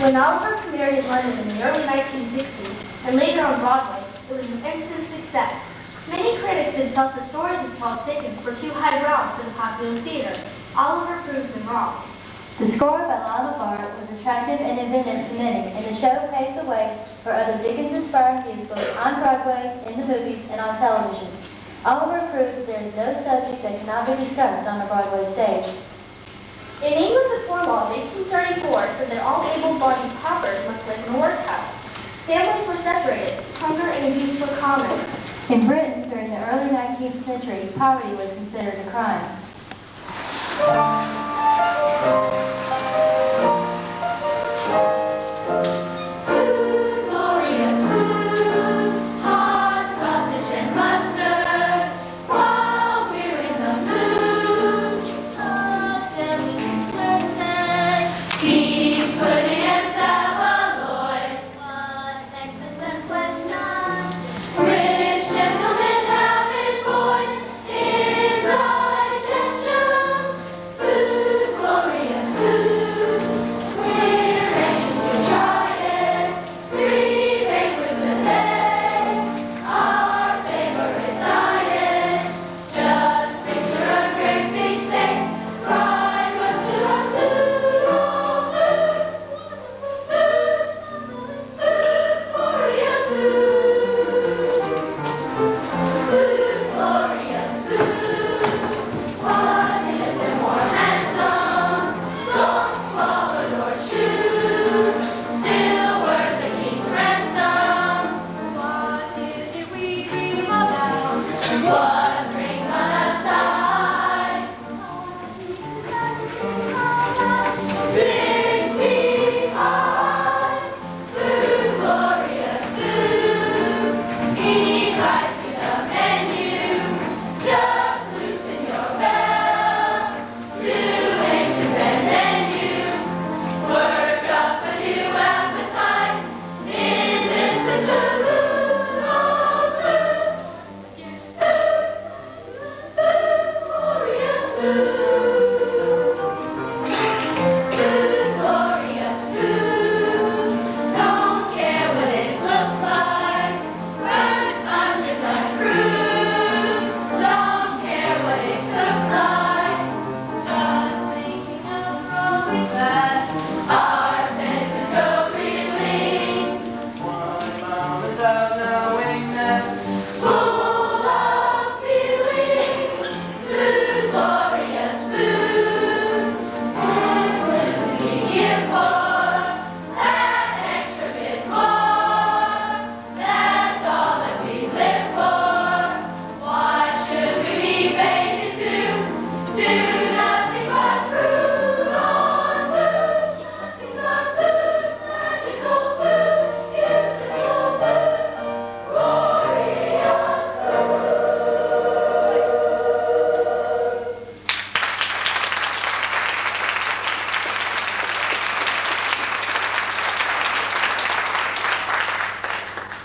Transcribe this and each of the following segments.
When Oliver premiered in London in the early 1960s and later on Broadway, it was an instant success. Many critics had felt the stories of Charles Dickens were too highbrow for the popular theater. Oliver proved them wrong. The score by Lionel Bart was attractive and inventive to many, and the show paved the way for other Dickens-inspired musicals on Broadway, in the movies, and on television. Oliver proved that there is no subject that cannot be discussed on a Broadway stage. In England, the poor law of 1834 said that all able-bodied paupers must live in a workhouse. Families were separated, hunger and abuse were common. In Britain, during the early 19th century, poverty was considered a crime.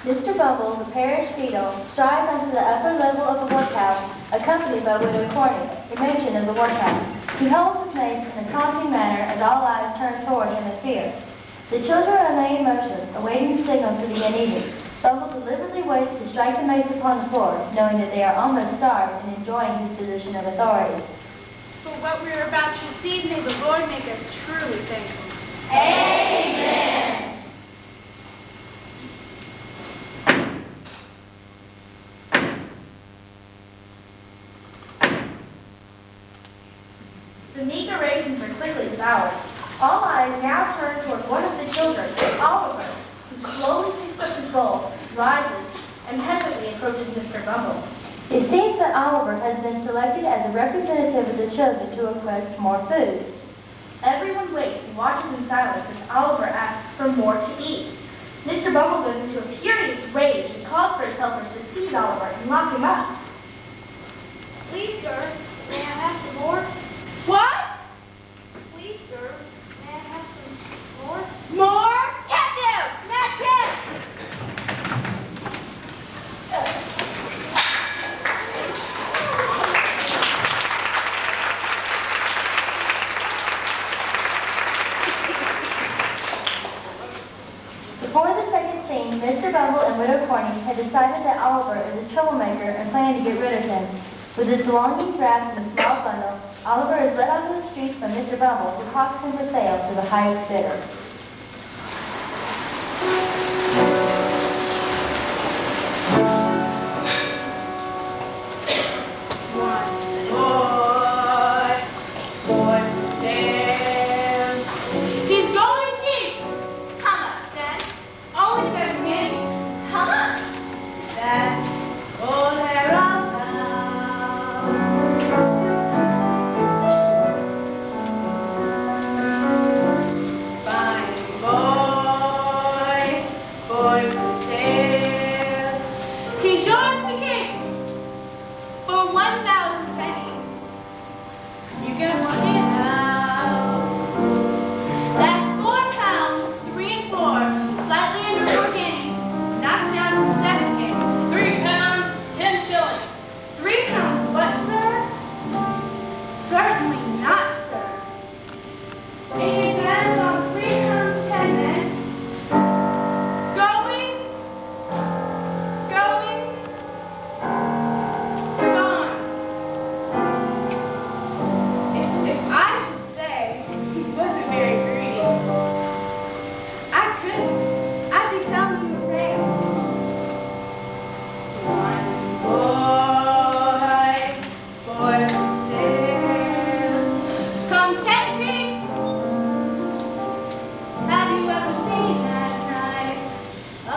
Mr. Bumble, the parish beadle, strides onto the upper level of the workhouse, accompanied by Widow Corney, the matron of the workhouse. He holds his mace in a taunting manner as all eyes turn toward him in fear. The children are laying motionless, awaiting the signal to begin eating. Bumble deliberately waits to strike the mace upon the floor, knowing that they are almost starved and enjoying his position of authority. For what we are about to receive, may the Lord make us truly thankful. Amen. The meager raisins are quickly devoured. All eyes now turn toward one of the children, Oliver, who slowly picks up his bowl, rises, and hesitantly approaches Mr. Bumble. It seems that Oliver has been selected as a representative of the children to request more food. Everyone waits and watches in silence as Oliver asks for more to eat. Mr. Bumble goes into a furious rage and calls for his helpers to seize Oliver and lock him up. Please, sir, may I have some more? What? Please, sir, may I have some more? More? Catch him! Match him! Widow Corney had decided that Oliver is a troublemaker and planned to get rid of him. With his belongings wrapped in a small bundle, Oliver is led onto the streets by Mr. Bumble, who hawks him for sale to the highest bidder. Boy for sale. He's going cheap. How much then? Only 7 pennies. How much? That's old Harold Fine boy for sale. He's yours to keep for 1,000 pennies. You can work it out. That's 4 pounds, 3 and 4, slightly under 4 pennies, knocked down from 7 pennies. 3 pounds, 10 shillings. 3 pounds what, sir? Certainly not, sir. It depends on 3 pounds 10 then. Going, gone. If I should say he wasn't very greedy, I couldn't. I'd be telling you a tale. One boy for sale. Come take me. Have you ever seen that nice? A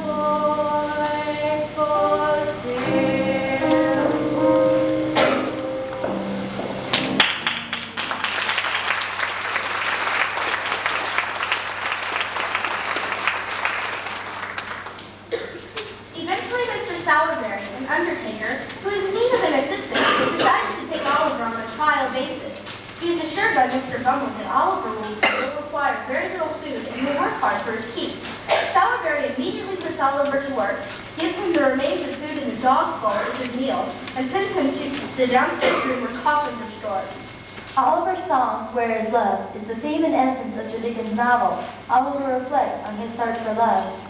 boy for sale. Eventually, Mr. Sowerberry, an undertaker, who is in need of an assistant, decides to take Oliver on a trial basis. He is assured by Mr. Bumble that Oliver will require very little food and will work hard for his keep. Sowerberry immediately puts Oliver to work, gives him the remains of food in the dog's bowl as his meal, and sends him to the downstairs room where coffins are stored. Oliver's song, Where is Love, is the theme and essence of Dickens' novel. Oliver reflects on his search for love.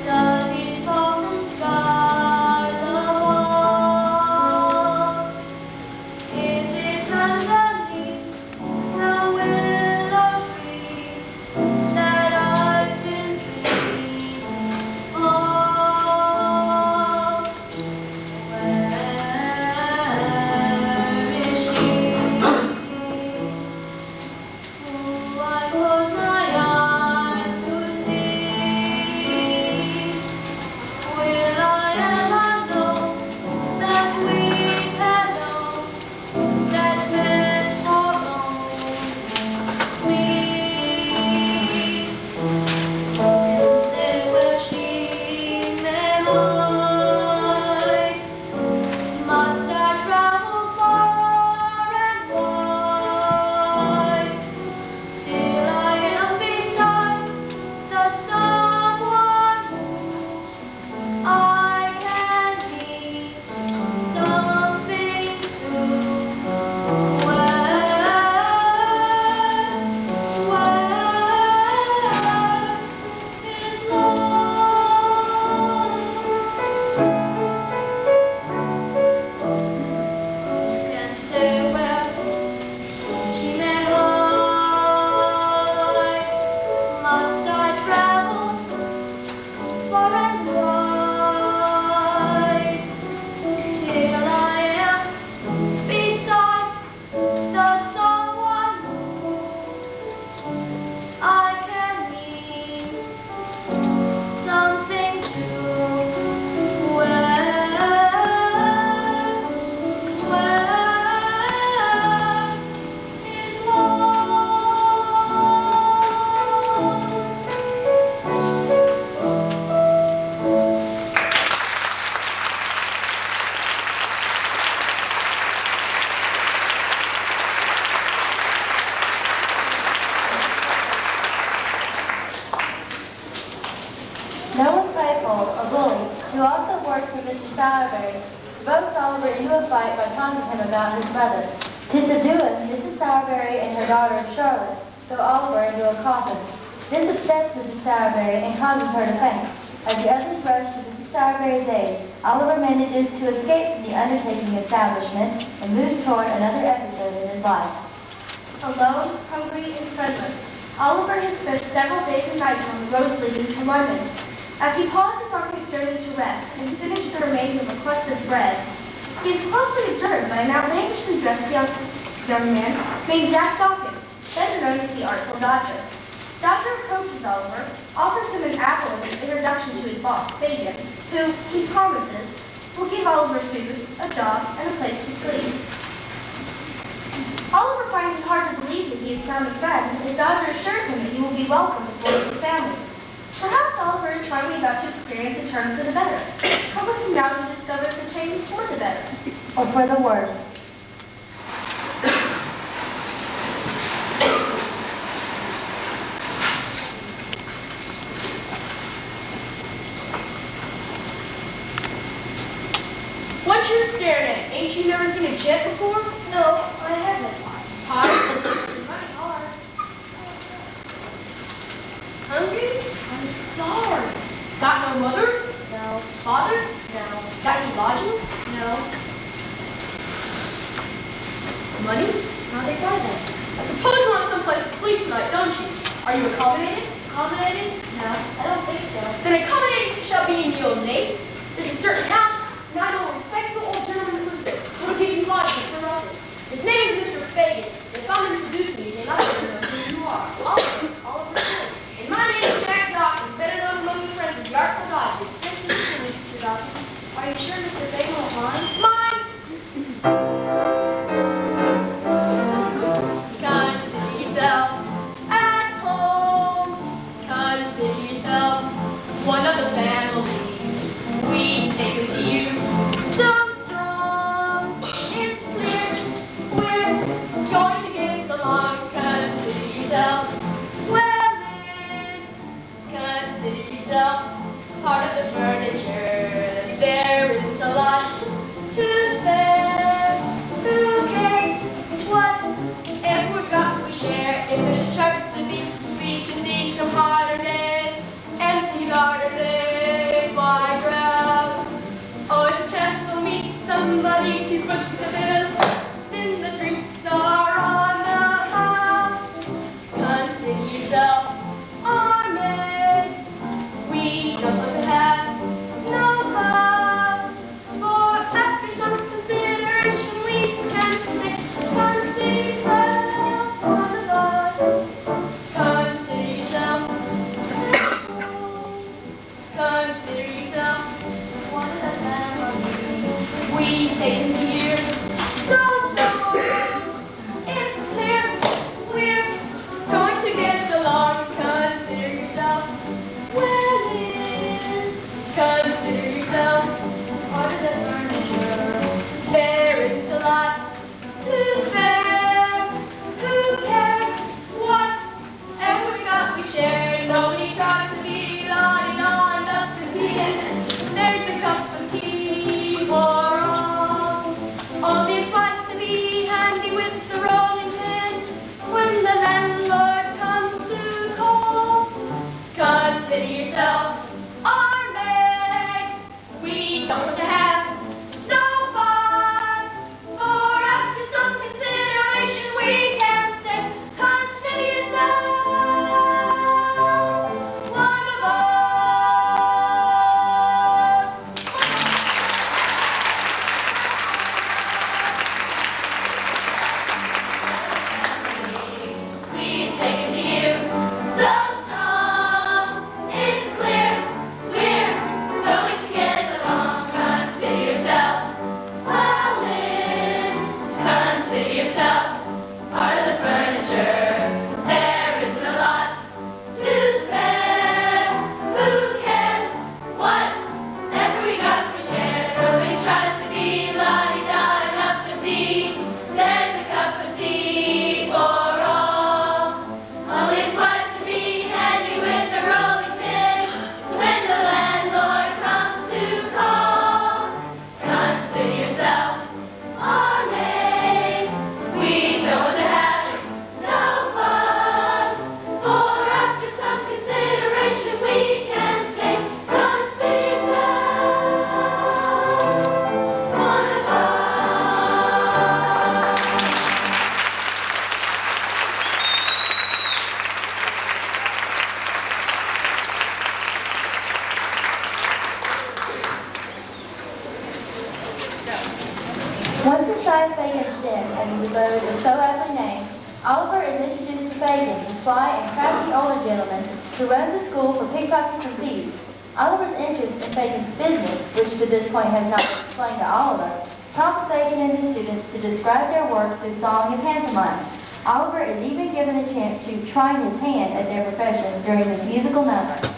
Does it fall from skies Sowerberry provokes Oliver into a fight by taunting him about his mother. To subdue him, Mrs. Sowerberry and her daughter Charlotte throw Oliver into a coffin. This upsets Mrs. Sowerberry and causes her to faint. As the others rush to Mrs. Sowerberry's aid, Oliver manages to escape from the undertaking establishment and moves toward another episode in his life. Alone, hungry, and friendless, Oliver has spent several days and nights on the roads leading to London. As he pauses on his journey to rest and to finish the remains of a crust of bread, he is closely observed by an outlandishly dressed young man named Jack Dawkins, better known as the Artful Dodger. Dodger approaches Oliver, offers him an apple as an introduction to his boss, Fagin, who, he promises, will give Oliver food, a job, and a place to sleep. Oliver finds it hard to believe that he has found a friend, as Dodger assures him that he will be welcome as one of the family. Perhaps Oliver is finally about to experience a turn for the better. Come with him now to discover if the change is for the better. Or for the worse. What you're staring at? Ain't you never seen a jet before? No, I haven't. Tired? Running hard. Hungry? I'm starved. Got no mother? No, Father? no, Got any lodgings? no. Money? How'd they buy that? I suppose you want someplace to sleep tonight, don't you? Are you accommodated? Accommodated? No, I don't think so. Then accommodated shall be in your name. There's a certain house, and I know a respectable old gentleman who lives there. Who'll give you lodgings for nothing. His name is Mr. Fagin. If I'm introducing you, then I don't know who you are. Oliver Twist. And my name is Jack Dawkins, better known among your friends as the Artful Dodger. Nice to meet you, Mr. Dawkins. Are you sure Mr. Fagin will mind? Mine! Consider yourself at home. Consider yourself one of the family. We take it to you so strong. It's clear we're going to get along. Consider yourself well in. Consider yourself part of the furniture. There isn't a lot to spare. Who cares what? If we've got, we share. If there's a chance to be, we should see some harder days. Empty harder days, why drowse? Oh, it's a chance to meet somebody to foot the bill. Then the drinks are on the house. Consider yourself our mate. We don't want to have no fuss. For after some consideration, we can stay. Consider yourself one of us. Consider yourself. Consider yourself one of the family. We take him to you so strong. It's clear we're going to get along. Consider yourself well in. Consider yourself part of the furniture. There isn't a lot to spare. Who cares what? Every we got we share. Nobody tries to be lying on up the tea. There's a cup of tea for all. Only it's wise to be handy with the rolling pin when the landlord comes to call. Consider yourself our mate. We don't want to have no fuss. For after some consideration, we can stay. Consider yourself one of us. We take it to you so strong. It's clear Fagin, the sly and crafty older gentleman who runs a school for pickpockets and thieves. Oliver's interest in Fagin's business, which to this point has not been explained to Oliver, prompts Fagin and his students to describe their work through song and pantomime. Oliver is even given a chance to try his hand at their profession during this musical number.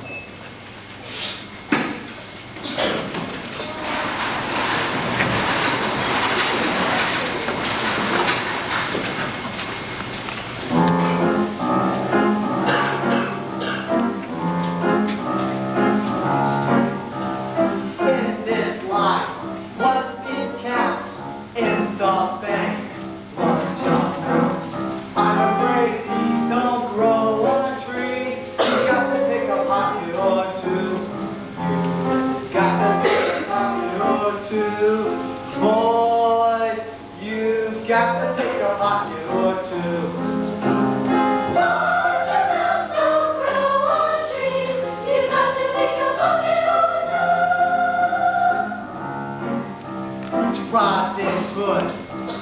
Robin Hood,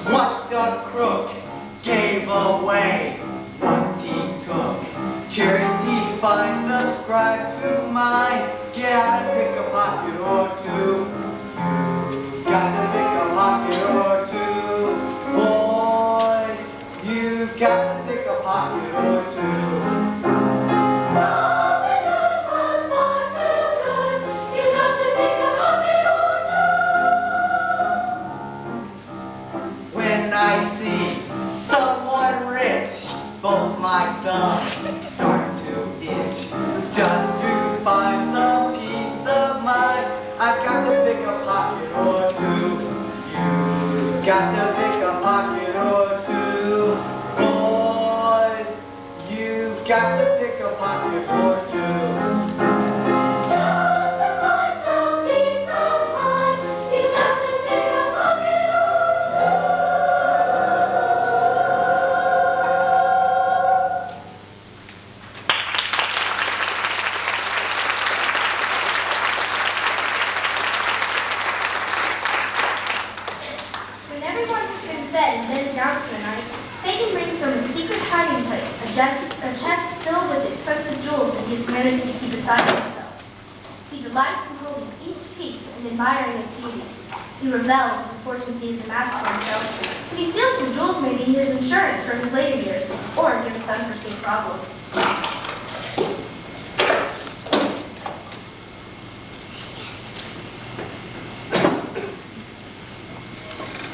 what a crook, gave away what he took. Charities by, subscribe to mine, get out and pick a pocket or two. You got to pick a pocket or two. Boys, you've got to pick a pocket or two. Robin Hood was far too good. You got to pick a pocket or two. When I see someone rich, both my thumbs start to itch. Just to find some peace of mind, I've got to pick a pocket or two. You've got to pick a pocket or two. Boys, you've got to pick a pocket or two. Just to find some peace of mind, you got to pick a pocket or When everyone has been fed and bedded down for the night, Fagin brings from his secret hiding place a chest filled with expensive jewels that he has managed to keep aside for himself. He delights in holding each piece and admiring its beauty. He rebels at the fortune he has amassed for himself, but he feels the jewels may be his insurance for his later years or give us unforeseen problems.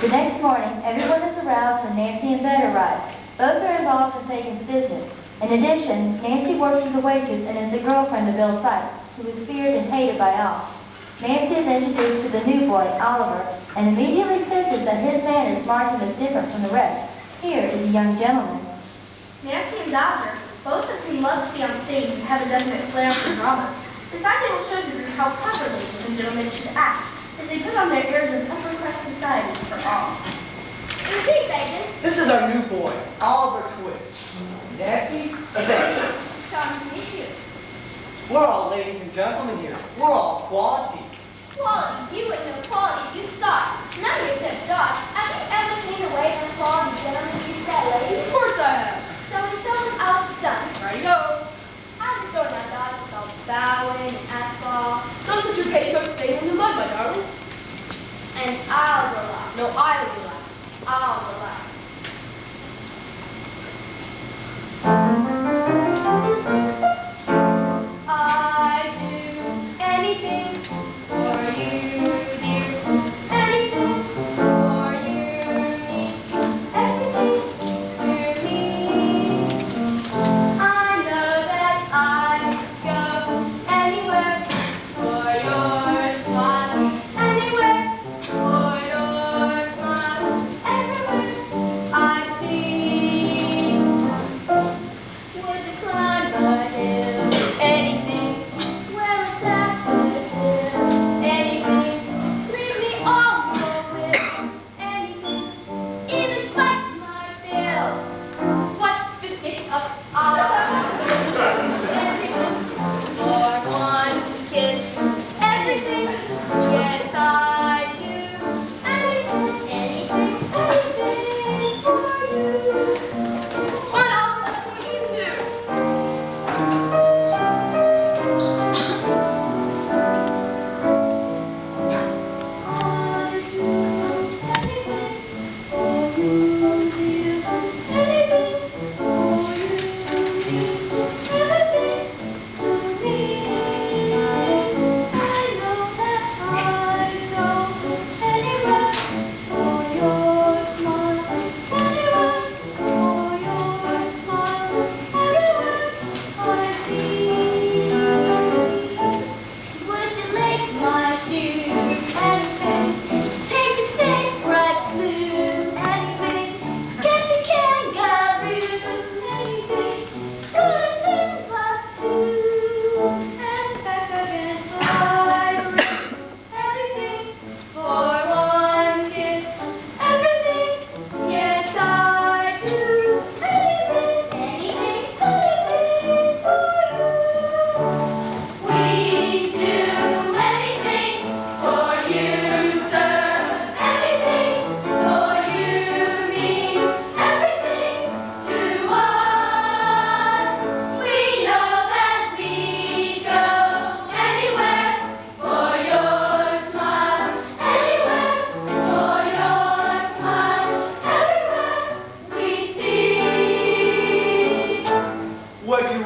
The next morning, everyone is aroused when Nancy and Bet arrive. Both are involved in Fagin's business. In addition, Nancy works as a waitress and is the girlfriend of Bill Sykes, who is feared and hated by all. Nancy is introduced to the new boy, Oliver, and immediately senses that his manners mark him as different from the rest. Here is a young gentleman. Nancy and Dodger, both of whom love to be on stage and have a definite flair for drama, decide they will show the group how proper ladies and gentlemen should act as they put on their airs of upper crust society for all. Who's he, Fagin? This is our new boy, Oliver Twist. Nancy, Becky. Charmed to meet you. We're all ladies and gentlemen here. We're all quality. Quality. You wouldn't know quality if you saw it. None of you except Dodge. Have you ever seen a way from quality gentlemen use that lady? Of course I have. So it shows I was stunned. Right go. How's it going, my Dodge? It's all bowing and hats off. Don't let your petticoats stay in the mud, my darling. And I'll relax. No, I will relax. I'll relax. I do anything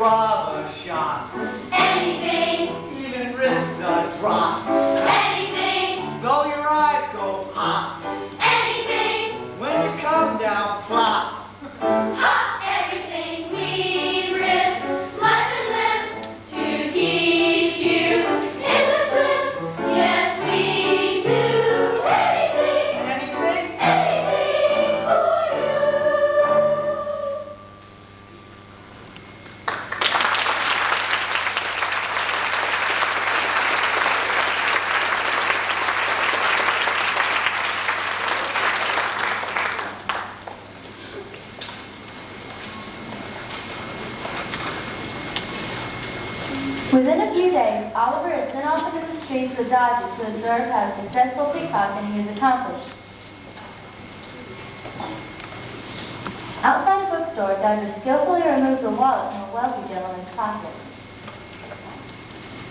rob a shop, Anything, even risk the drop. anything, Though your eyes go pop, anything, when you come down plop. hot everything we risk, life and limb, to keep you in the swim. Yes, we do anything, Anything? anything for you. Within a few days, Oliver is sent off into the streets with Dodger to observe how successful pickpocketing is accomplished. Outside a bookstore, Dodger skillfully removes a wallet from a wealthy gentleman's pocket.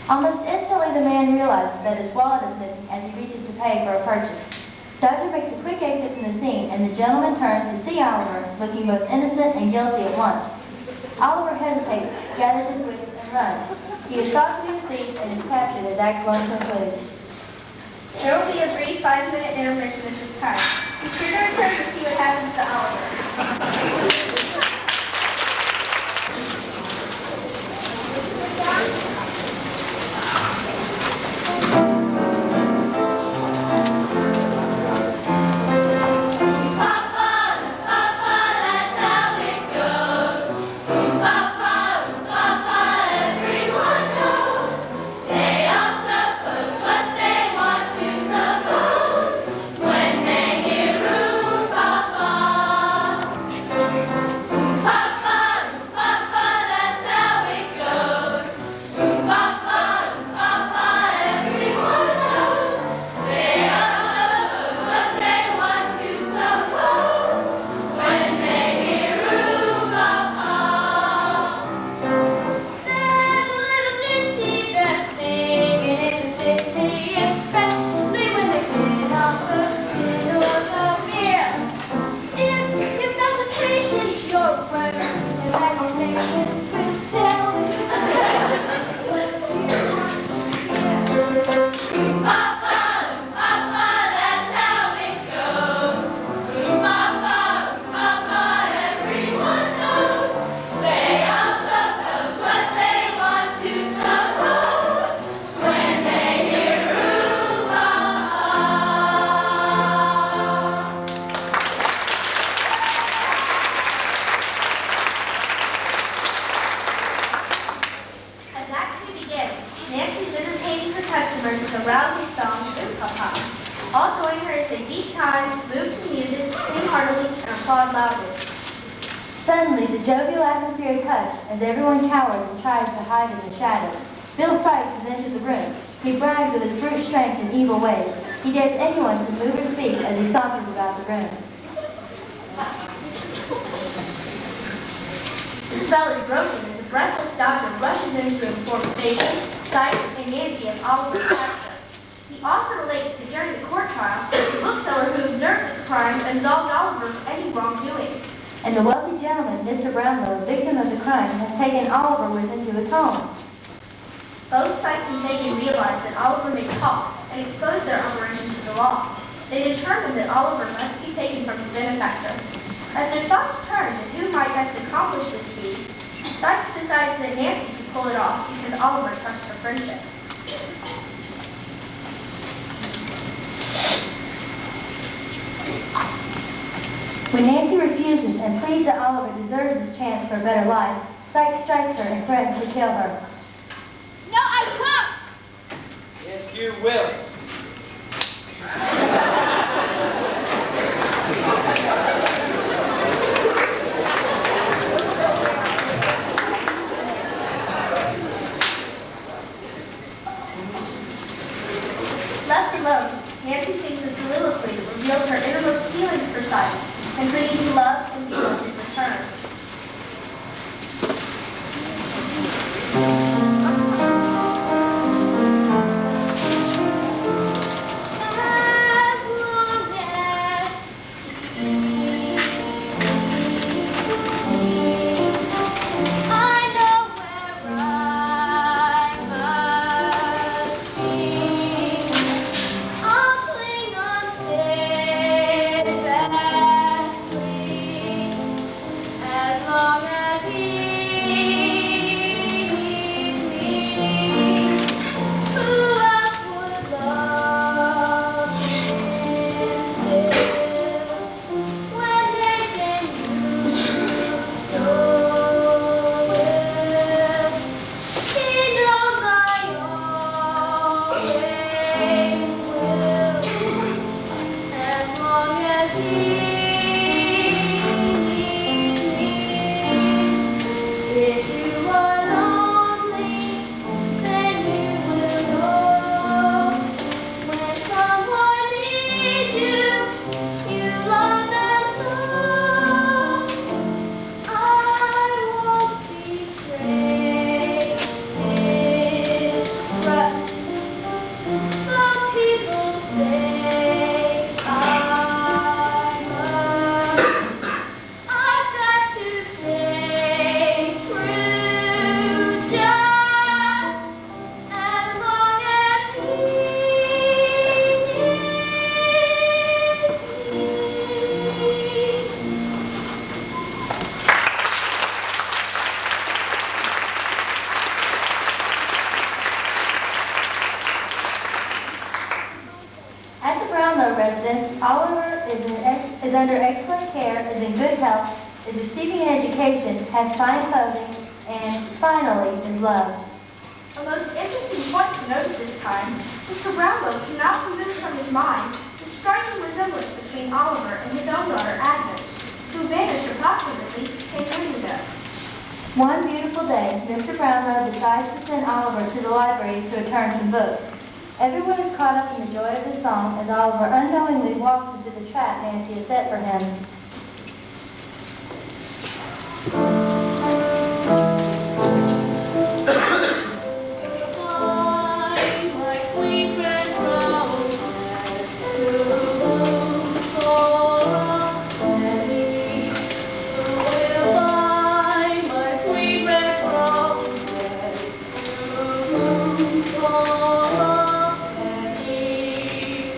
Almost instantly, the man realizes that his wallet is missing as he reaches to pay for a purchase. Dodger makes a quick exit from the scene, and the gentleman turns to see Oliver, looking both innocent and guilty at once. Oliver hesitates, gathers his wits, and runs. He is thought to be the thief and is captured as Act 1 concludes. There will be a brief 5-minute intermission at this time. Be sure to return to see what happens to Oliver. Papa, Papa, that's how it goes. Ooh, Papa, Papa, everyone knows. They all suppose what they want to suppose when they hear ooh, Papa. Ooh, Papa, Papa, that's how it goes. Ooh, Papa, Papa, everyone knows. They all suppose what they want to suppose when they hear ooh, Papa. There's a little ditty they're singing in the city, especially when they sing off the fiddle of the beer. If you've got the patience, your word, imaginations will tell you. Ooh, Papa, Papa, that's how it goes. Ooh, Papa, Papa, everyone knows. They all suppose what they want to suppose when they hear ooh, Papa. As Act 2 begins, Nancy is entertaining her customers with a rousing song, Ooh Papa. All join her as they beat time, move to music, sing heartily, and applaud loudly. Suddenly, the jovial atmosphere is hushed as everyone cowers and tries to hide in the shadows. Bill Sykes has entered the room. He brags of his brute strength and evil ways. He dares anyone to move or speak as he saunters about the room. The spell is broken as a breathless doctor rushes in to inform Fagan, Sykes, and Nancy of Oliver's capture. He also relates that during the court trial, the bookseller who observed the crime absolved Oliver of any wrongdoing. And the wealthy gentleman, Mr. Brownlow, victim of the crime, has taken Oliver with him to his home. Both Sykes and Fagan realize that Oliver may talk and expose their operation to the law. They determine that Oliver must be taken from his benefactor. As their thoughts turn to who might best accomplish this deed, Sykes decides that Nancy can pull it off because Oliver trusts her friendship. When Nancy refuses and pleads that Oliver deserves his chance for a better life, Sykes strikes her and threatens to kill her. No, I won't. Yes, you will. Left alone, Nancy sings a soliloquy that reveals her innermost feelings for Sykes and pleading to love and be loved in return. If you are lonely, then you will know. When someone needs you, you love them so. I won't betray his trust. Some people say I must. I've got to stay true just as long as he needs me. At the Brownlow residence, Oliver is under excellent care, is in good health, is receiving an education, has fine clothing, and finally is loved. A most interesting point to note at this time, Mr. Brownlow cannot remove from his mind the striking resemblance between Oliver and his own daughter Agnes, who vanished approximately 10 years ago. One beautiful day, Mr. Brownlow decides to send Oliver to the library to return some books. Everyone is caught up in the joy of the song as Oliver unknowingly walks into the trap Nancy has set for him. Goodbye, my sweet red roses, to bloom for many. Goodbye, my sweet red roses, to bloom for many.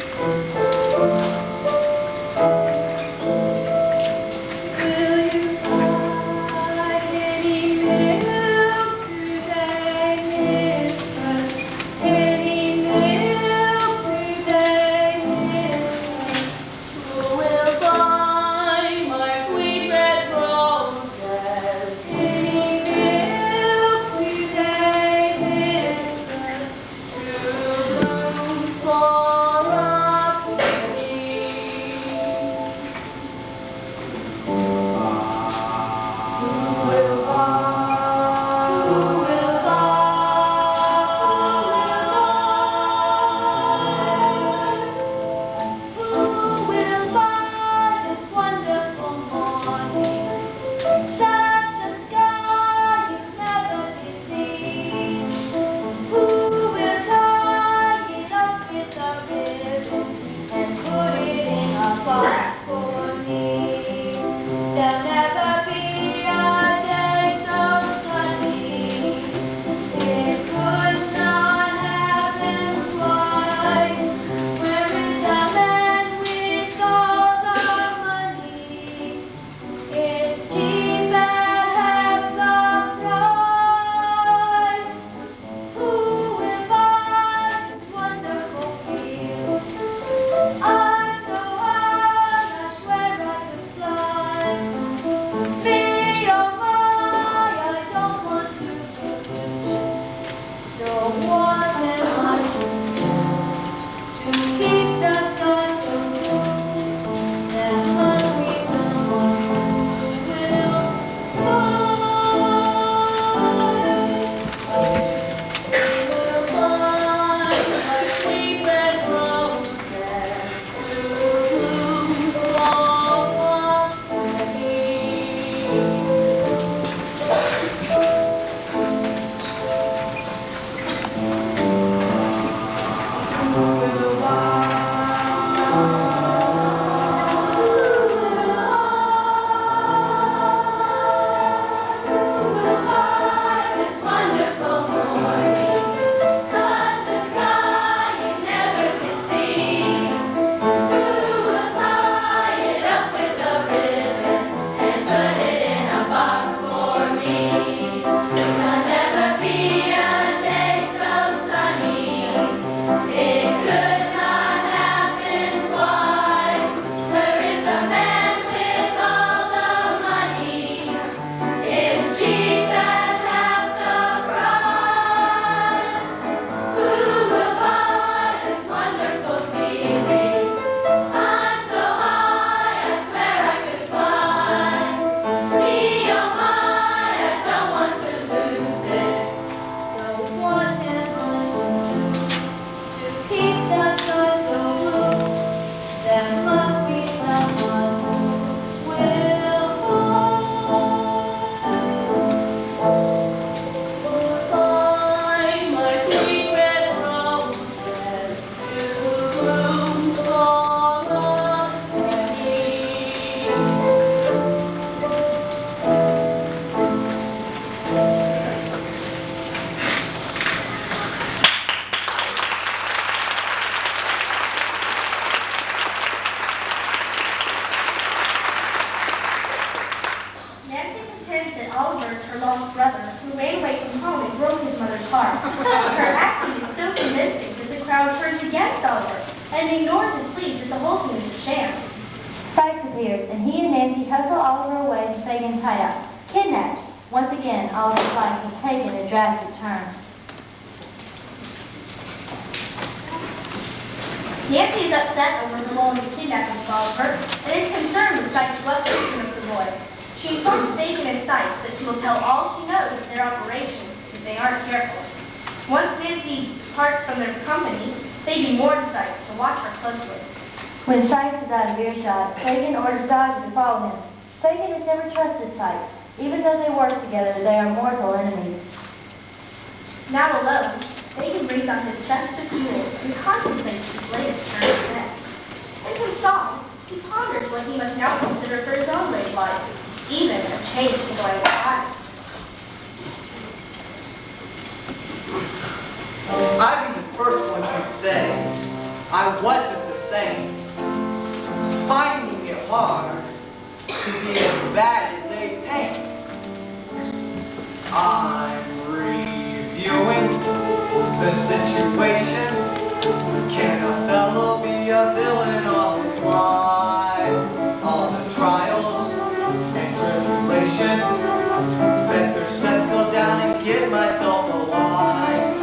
broke his mother's heart. Her acting is so convincing that the crowd turns against Oliver and ignores his pleas that the whole scene is a sham. Sykes appears, and he and Nancy hustle Oliver away from Fagin's hideout. Kidnapped. Once again, Oliver's life has taken a drastic turn. Nancy is upset over the long kidnapping of Oliver and is concerned with Sykes' rough treatment of the boy. She informs Fagin and Sykes that she will tell all she knows of their operations if they aren't careful. Once Nancy parts from their company, Fagin warns Sykes to watch her closely. When Sykes is out of earshot, Fagin orders Dodger to follow him. Fagin has never trusted Sykes. Even though they work together, they are mortal enemies. Now alone, Fagin brings out his chest of jewels and contemplates his latest turn of events. In his song, he ponders what he must now consider for his own great life, even a change in going lives. I'd be the first one to say I wasn't the same. Finding it hard to be as bad as they paint. I'm reviewing the situation. Can a fellow be a villain all his life? All the trials and tribulations. Better settle down and get myself a wife.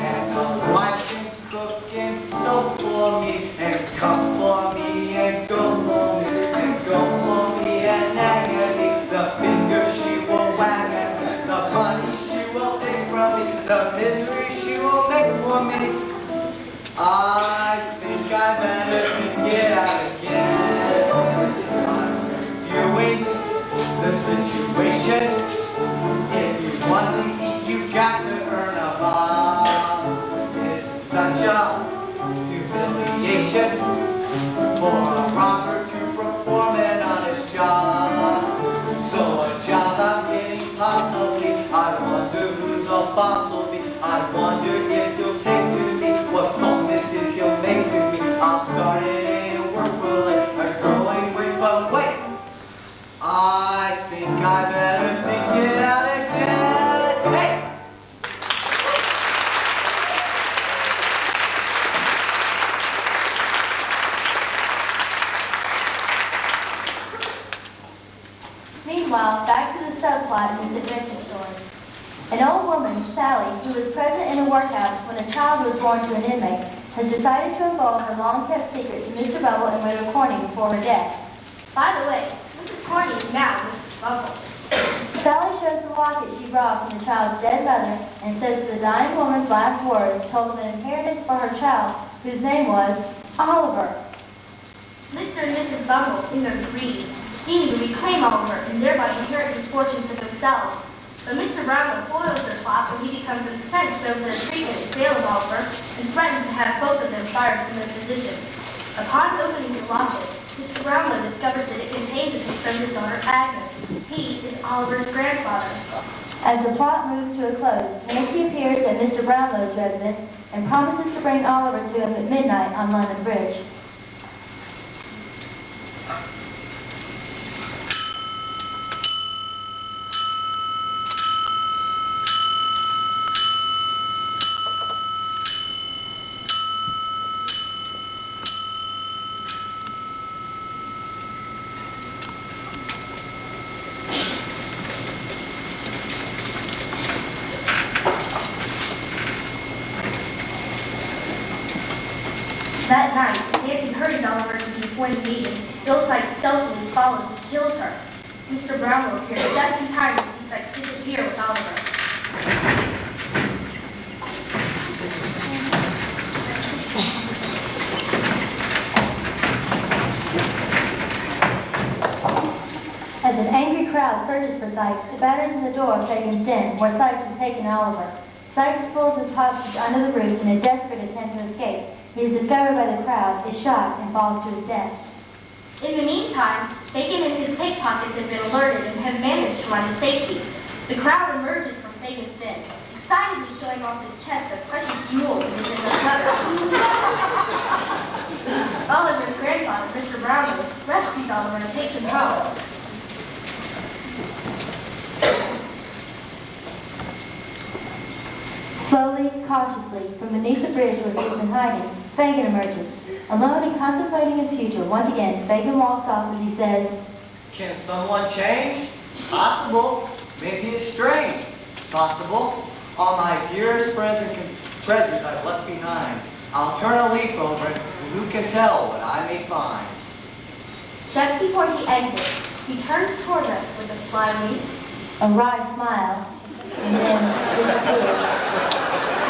And a wife can cook and sew for me, and cook for me, and go for me, and go for me, and nag at me. The finger she will wag at me, the money she will take from me, the misery she will make for me. I think I better get out again. I'm reviewing the situation. If you want to eat, you got to earn a bob. It's such a humiliation for a robber to perform an honest job. So a job I'm getting possibly, I wonder who's a boss will be. I wonder if you'll take to me what bonuses you'll make to me. I'll start it and work will it, a growing wing, but wait. I think I better think it out again. Hey! Meanwhile, back to the subplot in this adventure story. An old woman, Sally, who was present in a workhouse when a child was born to an inmate, has decided to involve her long-kept secret to Mr. Bumble and Widow Corning before her death. By the way, Mrs. Corning is now Mrs. Bumble. Sally shows the locket she brought from the child's dead mother and says that the dying woman's last words told of an inheritance for her child, whose name was Oliver. Mr. and Mrs. Bumble, in their greed, scheme to reclaim Oliver and thereby inherit his fortune for themselves. But Mr. Brownlow foils their plot when he becomes incensed over their treatment and sale of Oliver and threatens to have both of them fired from their positions. Upon opening the locket, Mr. Brownlow discovers that it contains a gift from his daughter Agnes. He is Oliver's grandfather. As the plot moves to a close, Nancy appears at Mr. Brownlow's residence and promises to bring Oliver to him at midnight on London Bridge. That night, Nancy hurries Oliver to the appointed meeting. Bill Sykes stealthily follows and kills her. Mr. Brownlow appears just in time to see Sykes disappear with Oliver. As an angry crowd searches for Sykes, it batters in the door of Fagin's den, where Sykes has taken Oliver. Sykes pulls his hostage under the roof in a desperate attempt to escape. He is discovered by the crowd, is shot, and falls to his death. In the meantime, Fagin and his pickpockets have been alerted and have managed to run to safety. The crowd emerges from Fagin's den, excitedly showing off his chest of precious jewels within the cover. Oliver's grandfather, Mr. Brownlow, rescues Oliver and takes him home. Slowly, cautiously, from beneath the bridge where he has been hiding, Fagin emerges. Alone and contemplating his future, once again, Fagin walks off as he says, Can someone change? Possible. Maybe it's strange. Possible. All my dearest friends and treasures I've left behind. I'll turn a leaf over it, and who can tell what I may find. Just before he exits, he turns toward us with a sly wink. a wry smile, and then disappears.